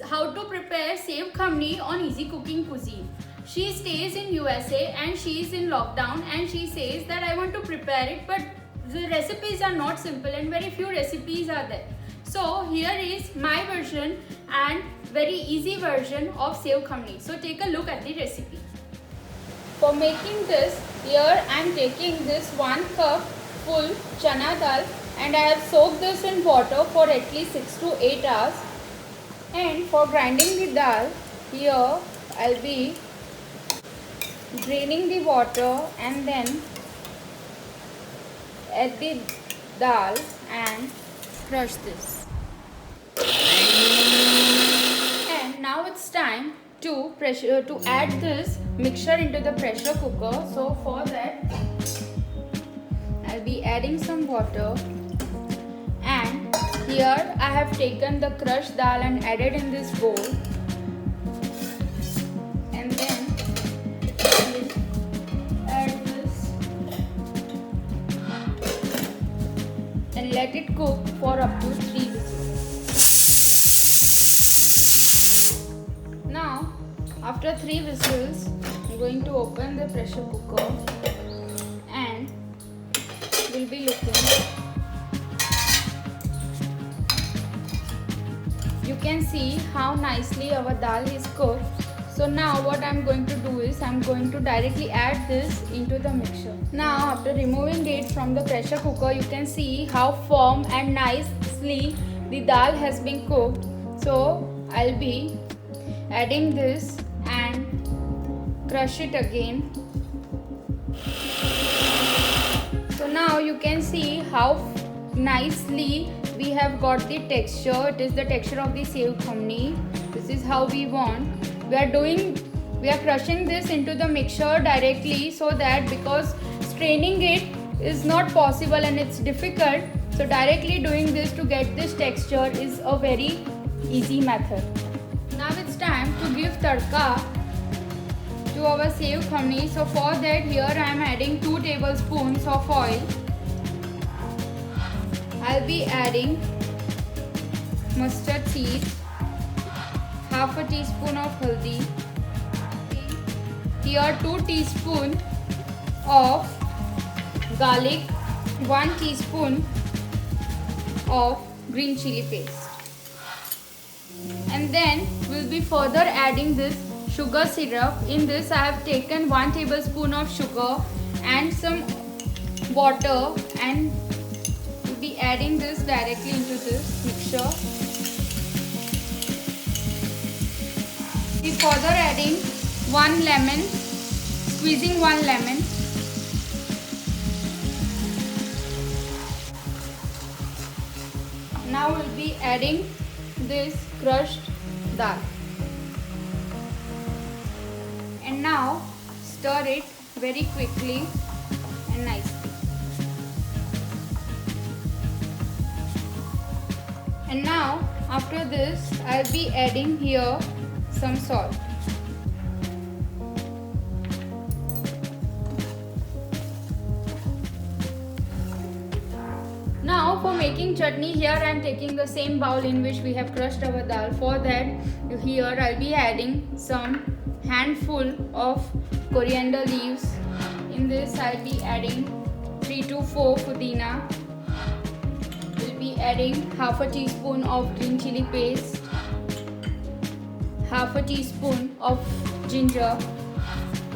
how to prepare sev khamni on Easy Cooking Cuisine. She stays in USA and she is in lockdown, and she says that I want to prepare it, but the recipes are not simple and very few recipes are there. So here is my version and very easy version of sev khamni. So take a look at the recipe. For making this, here I am taking this 1 cup full chana dal, and I have soaked this in water for at least 6 to 8 hours. And for grinding the dal, here I'll be draining the water and then add the dal and crush this. And now it's time to add this mixture into the pressure cooker. So for that, I'll be adding some water, and here I have taken the crushed dal and added in this bowl, and then we'll add this and let it cook for up to 3 whistles. Now after 3 whistles, I'm going to open the pressure cooker and we'll be looking. You can see how nicely our dal is cooked. So now what I'm going to do is I'm going to directly add this into the mixture. Now after removing it from the pressure cooker, you can see how firm and nicely the dal has been cooked. So I'll be adding this and crush it again. So now you can see how nicely we have got the texture. It is the texture of the sev khamni. This is how we want. We are crushing this into the mixture directly, so that because straining it is not possible and it's difficult, so directly doing this to get this texture is a very easy method. Now it's time to give tadka to our sev khamni. So for that, here I am adding 2 tablespoons of oil. I'll be adding mustard seed, half a teaspoon of haldi, here 2 teaspoons of garlic, 1 teaspoon of green chili paste, and then we'll be further adding this sugar syrup. In this I have taken 1 tablespoon of sugar and some water, and we'll be adding this directly into this mixture. We'll be further adding 1 lemon, squeezing 1 lemon. Now we'll be adding this crushed dal. And now stir it very quickly and nicely. And now after this, I'll be adding here some salt. Now for making chutney, here I am taking the same bowl in which we have crushed our dal. For that, here I'll be adding some handful of coriander leaves. In this I'll be adding 3 to 4 pudina. We'll be adding half a teaspoon of green chili paste, half a teaspoon of ginger,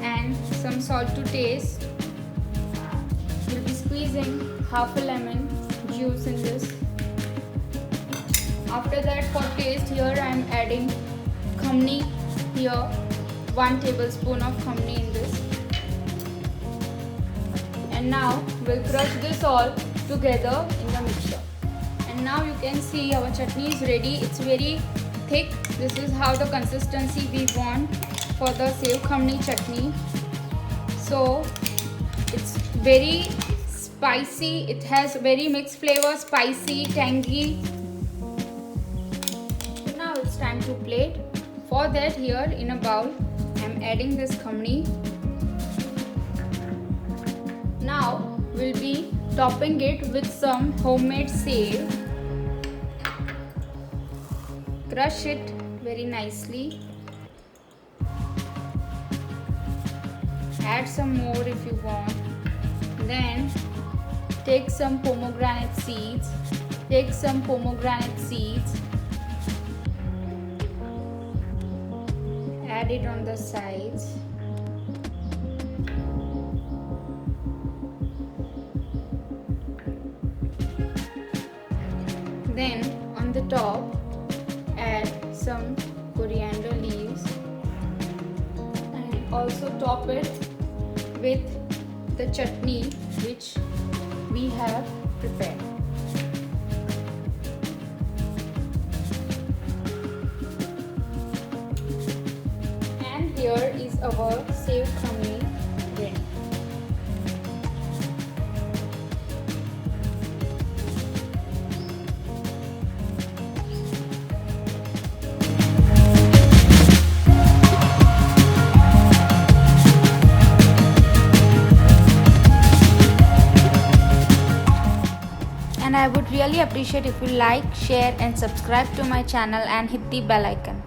and some salt to taste. We'll be squeezing half a lemon juice in this. After that, for taste, here I am adding khamni, here 1 tablespoon of khamni in this. And now we'll crush this all together in the mixture. And now you can see our chutney is ready. It's very thick. This is how the consistency we want for the sev khamni chutney. So it's very spicy. It has very mixed flavor, spicy, tangy. Now it's time to plate. For that, here in a bowl, I'm adding this khamni. Now we'll be topping it with some homemade sev. Crush it very nicely. Add some more if you want. Then take some pomegranate seeds. Add it on the sides. Then on the top, add some coriander leaves and also top it with the chutney which we have prepared. And here is our sev khamni ready. And I would really appreciate if you like, share and subscribe to my channel and hit the bell icon.